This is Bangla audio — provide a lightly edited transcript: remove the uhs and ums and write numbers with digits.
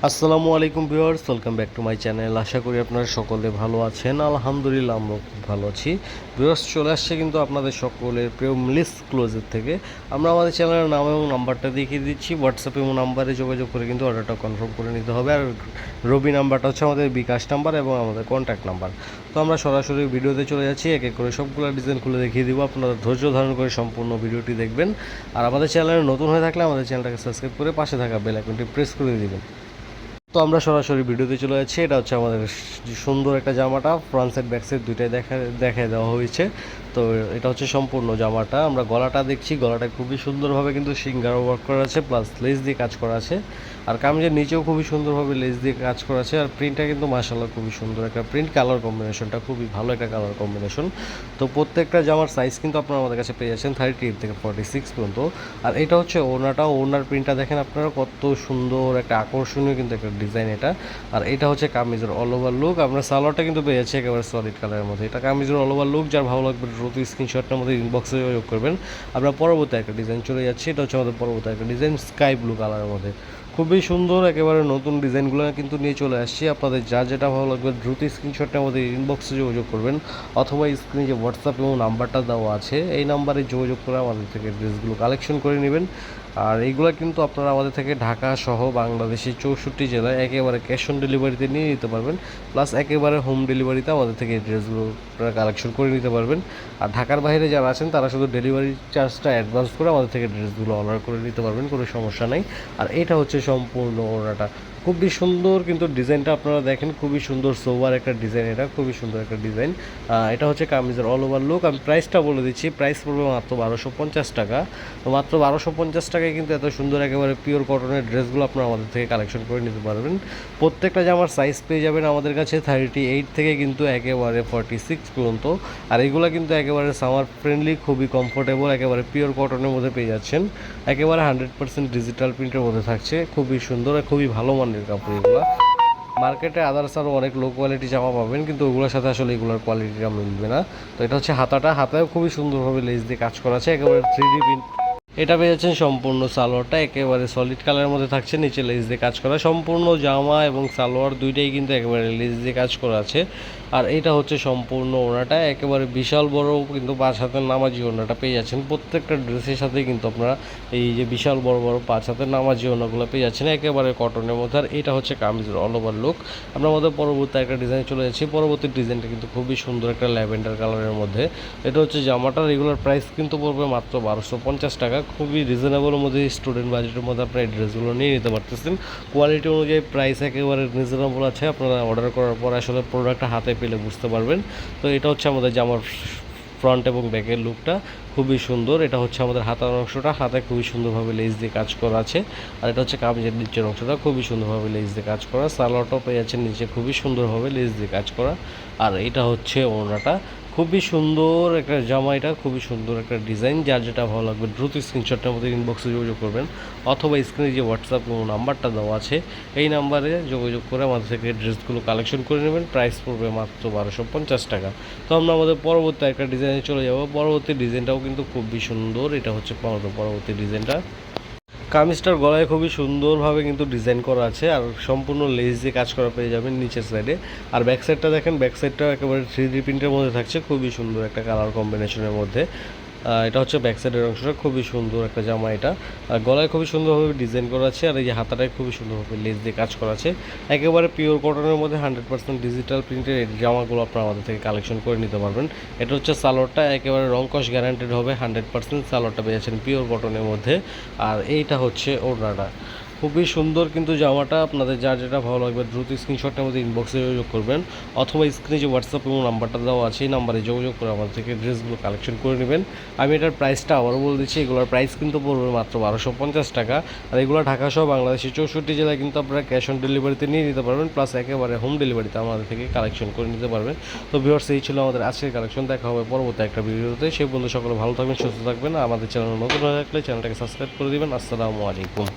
আসসালামু আলাইকুম viewers, welcome back to my channel. আশা করি আপনারা সকলে ভালো আছেন। আলহামদুলিল্লাহ আমরা খুব ভালো আছি। ভিউয়ার্স, চলে আসছে কিন্তু আপনাদের সকলের প্রিয় মিলিস ক্লোজের থেকে। আমরা আমাদের চ্যানেলের নাম এবং নাম্বারটা দেখিয়ে দিচ্ছি। হোয়াটসঅ্যাপ এবং নাম্বারে যোগাযোগ করে কিন্তু অর্ডারটা কনফার্ম করে নিতে হবে। আর রবি নাম্বারটা হচ্ছে আমাদের বিকাশ নাম্বার এবং আমাদের কন্ট্যাক্ট নাম্বার। তো আমরা সরাসরি ভিডিওতে চলে যাচ্ছি, এক এক করে সবগুলো ডিজাইন খুলে দেখিয়ে দিব। আপনারা ধৈর্য ধারণ করে সম্পূর্ণ ভিডিওটি দেখবেন। আর আমাদের চ্যানেলে নতুন হয়ে থাকলে আমাদের চ্যানেলটাকে সাবস্ক্রাইব করে পাশে থাকা বেল আইকনটি প্রেস করে দিবেন। তো আমরা সরাসরি ভিডিওতে চলে যাচ্ছি। এটা হচ্ছে আমাদের সুন্দর একটা জামাটা, ফ্রন্ট সাইড ব্যাক সাইড দুইটাই দেখায় দেওয়া হয়েছে। তো এটা হচ্ছে সম্পূর্ণ জামাটা। আমরা গলাটা দেখছি, গলাটা খুবই সুন্দরভাবে কিন্তু সিঙ্গার ওয়ার্ক করা আছে, প্লাস লেস দিয়ে কাজ করা আছে। আর কামিজের নিচেও খুবই সুন্দরভাবে লেস দিয়ে কাজ করা আছে। আর প্রিন্টটা কিন্তু মাশাআল্লাহ খুবই সুন্দর একটা প্রিন্ট, কালার কম্বিনেশনটা খুবই ভালো একটা কালার কম্বিনেশন। তো প্রত্যেকটা জামার সাইজ কিন্তু আপনারা আমাদের কাছে পেয়ে যাচ্ছেন 38 থেকে 46 পর্যন্ত। আর এটা হচ্ছে ওড়নাটা, ওড়নার প্রিন্টটা দেখেন আপনারা কত সুন্দর একটা আকর্ষণীয় কিন্তু একটা ডিজাইন এটা। আর এটা হচ্ছে কামিজের অল ওভার লুক। আমরা সালোয়ারটা কিন্তু পেয়ে যাচ্ছি একেবারে সলিড কালারের মধ্যে। এটা কামিজের অল ওভার লুক। যার ভালো লাগবে দ্রুত স্ক্রিনশটটার মধ্যে ইনবক্সে যোগাযোগ করবেন। আমরা পরবর্তী একটা ডিজাইন চলে যাচ্ছি। এটা হচ্ছে আমাদের পরবর্তী একটা ডিজাইন স্কাই ব্লু কালারের মধ্যে। খুবই সুন্দর, একেবারে নতুন ডিজাইনগুলো কিন্তু নিয়ে চলে আসছি। আপনাদের যা যেটা ভালো লাগবে দ্রুত স্ক্রিনশটটা আমাদের ইনবক্সে যোগাযোগ করবেন, অথবা স্ক্রিনে যে হোয়াটসঅ্যাপ এবং নাম্বারটা দেওয়া আছে এই নাম্বারে যোগাযোগ করে আমাদের থেকে ড্রেসগুলো কালেকশন করে নেবেন। আর এইগুলো কিন্তু আপনারা আমাদের থেকে ঢাকা সহ বাংলাদেশের 64 জেলায় একেবারে ক্যাশ অন ডেলিভারিতে নিয়ে নিতে পারবেন, প্লাস একেবারে হোম ডেলিভারিতে আমাদের থেকে এই ড্রেসগুলো আপনারা কালেকশন করে নিতে পারবেন। আর ঢাকার বাইরে যারা আছেন তারা শুধু ডেলিভারি চার্জটা অ্যাডভান্স করে আমাদের থেকে ড্রেসগুলো অর্ডার করে নিতে পারবেন, কোনো সমস্যা নেই। আর এটা হচ্ছে সম্পূর্ণ ওড়নাটা, খুবই সুন্দর কিন্তু ডিজাইনটা আপনারা দেখেন, খুবই সুন্দর সোবার একটা ডিজাইন, এটা খুবই সুন্দর একটা ডিজাইন। এটা হচ্ছে কামিজের অল ওভার লুক। আমি প্রাইসটা বলে দিচ্ছি, প্রাইস পড়বে মাত্র 1250 টাকা। তো মাত্র 1250 টাকায় কিন্তু এত সুন্দর একেবারে পিওর কটনের ড্রেসগুলো আপনারা আমাদের থেকে কালেকশন করে নিতে পারবেন। প্রত্যেকটা জামার সাইজ পেয়ে যাবেন আমাদের কাছে 38 থেকে কিন্তু একেবারে 46 পর্যন্ত। আর এগুলো কিন্তু একেবারে সামার ফ্রেন্ডলি, খুবই কমফোর্টেবল, একেবারে পিওর কটনের মধ্যে পেয়ে যাচ্ছেন। একেবারে 100% ডিজিটাল প্রিন্টের মধ্যে থাকছে, খুবই সুন্দর, খুবই ভালো মানের কাপড় এগুলো। মার্কেটে আদার্স আরও অনেক লো কোয়ালিটি জামা পাবেন, কিন্তু ওগুলোর সাথে আসলে এগুলোর কোয়ালিটিটা মিলবে না। তো এটা হচ্ছে হাতাটা, হাতায়ও খুবই সুন্দরভাবে লেস দিয়ে কাজ করা আছে, একেবারে 3D প্রিন্ট। এটা পেয়ে যাচ্ছেন সম্পূর্ণ সালোয়ারটা একেবারে সলিড কালারের মধ্যে থাকছে, নিচে লেস দিয়ে কাজ করা। সম্পূর্ণ জামা এবং সালোয়ার দুইটাই কিন্তু একেবারে লেস দিয়ে কাজ করা আছে। আর এটা হচ্ছে সম্পূর্ণ ওড়নাটা, একেবারে বিশাল বড় কিন্তু 5 হাতের নামাজি ওড়নাটা পেয়ে যাচ্ছেন। প্রত্যেকটা ড্রেসের সাথেই কিন্তু আপনারা এই যে বিশাল বড় বড় 5 হাতের নামাজি ওড়নাগুলো পেয়ে যাচ্ছেন একেবারে কটনের মধ্যে। আর এটা হচ্ছে কামিজের অল ওভার লুক। আমরা আমাদের পরবর্তী একটা ডিজাইন চলে যাচ্ছি। পরবর্তী ডিজাইনটা কিন্তু খুবই সুন্দর একটা ল্যাভেন্ডার কালারের মধ্যে। এটা হচ্ছে জামাটার রেগুলার প্রাইস কিন্তু পড়বে মাত্র 1250 টাকা। খুবই রিজনেবলের মধ্যে, স্টুডেন্ট বাজেটের মধ্যে আপনারা এই ড্রেসগুলো নিয়ে নিতে পারতেছেন। কোয়ালিটি অনুযায়ী প্রাইস একেবারে রিজনেবল আছে। আপনারা অর্ডার করার পর আসলে প্রোডাক্টটা হাতে পেলে বুঝতে পারবেন। তো এটা হচ্ছে আমাদের জামার ফ্রন্ট এবং ব্যাকের লুকটা, খুবই সুন্দর। এটা হচ্ছে আমাদের হাতার অংশটা, হাতায় খুবই সুন্দরভাবে লেস দিয়ে কাজ করা আছে। আর এটা হচ্ছে কামিজের নিচের অংশটা, খুবই সুন্দরভাবে লেস দিয়ে কাজ করা। সালোয়ারটাও পেয়ে যাচ্ছে নিচে খুবই সুন্দরভাবে লেস দিয়ে কাজ করা। আর এটা হচ্ছে ওড়নাটা, খুবই সুন্দর একটা জামা, এটা খুবই সুন্দর একটা ডিজাইন। যার যেটা ভালো লাগবে দ্রুত স্ক্রিনশটটার মধ্যে ইনবক্সে যোগাযোগ করবেন, অথবা স্ক্রিনে যে হোয়াটসঅ্যাপ নাম্বারটা দেওয়া আছে এই নাম্বারে যোগাযোগ করে আমাদের থেকে ড্রেসগুলো কালেকশন করে নেবেন। প্রাইস পড়বে মাত্র 1250 টাকা। তো আমরা আমাদের পরবর্তী একটা ডিজাইনে চলে যাব। পরবর্তী ডিজাইনটাও কিন্তু খুবই সুন্দর। এটা হচ্ছে আমাদের পরবর্তী ডিজাইনটা। কামিজটার গলায় খুবই সুন্দরভাবে কিন্তু ডিজাইন করা আছে, আর সম্পূর্ণ লেস দিয়ে কাজ করা পেয়ে যাবেন নিচের সাইডে। আর ব্যাক সাইডটা দেখেন, ব্যাক সাইডটা একেবারে 3D প্রিন্টের মধ্যে থাকছে, খুবই সুন্দর একটা কালার কম্বিনেশনের মধ্যে। এটা হচ্ছে ব্যাক সাইডের অংশটা, খুবই সুন্দর একটা জামা এটা। আর গলায় খুবই সুন্দরভাবে ডিজাইন করা আছে, আর এই যে হাতাটায় খুবই সুন্দরভাবে লেস দিয়ে কাজ করা আছে। একেবারে পিওর কটনের মধ্যে 100% ডিজিটাল প্রিন্টের এই জামাগুলো আপনারা আমাদের থেকে কালেকশন করে নিতে পারবেন। এটা হচ্ছে সালোয়ারটা, একেবারে রং কস গ্যারান্টেড হবে 100%। সালোয়ারটা পেয়েছেন পিওর কটনের মধ্যে। আর এইটা হচ্ছে ওড়নাটা, খুবই সুন্দর কিন্তু জামাটা। আপনাদের যার যেটা ভালো লাগবে দ্রুত স্ক্রিনশটটার মধ্যে ইনবক্সে যোগাযোগ করবেন, অথবা স্ক্রিনে যে হোয়াটসঅ্যাপ এবং নাম্বারটা দেওয়া আছে এই নাম্বারে যোগাযোগ করে আমাদের থেকে ড্রেসগুলো কালেকশন করে নেবেন। আমি এটার প্রাইসটা আবারও বলে দিচ্ছি, এগুলোর প্রাইস কিন্তু পড়বে মাত্র 1250 টাকা। আর এগুলো ঢাকা সহ বাংলাদেশের 64 জেলায় কিন্তু আপনারা ক্যাশ অন ডেলিভারিতে নিয়ে নিতে পারবেন, প্লাস একেবারে হোম ডেলিভারিতে আমাদের থেকে কালেকশন করে নিতে পারবেন। তো ভিউয়ার্স, এই ছিল আমাদের আজকের কালেকশন। দেখা হবে পরবর্তী একটা ভিডিওতে। সেই বন্ধু সকলে ভালো থাকবেন, সুস্থ থাকবেন। আমাদের চ্যানেল নতুন হয়ে থাকলে চ্যানেলটাকে সাবস্ক্রাইব করে দিবেন। আসসালামু আলাইকুম।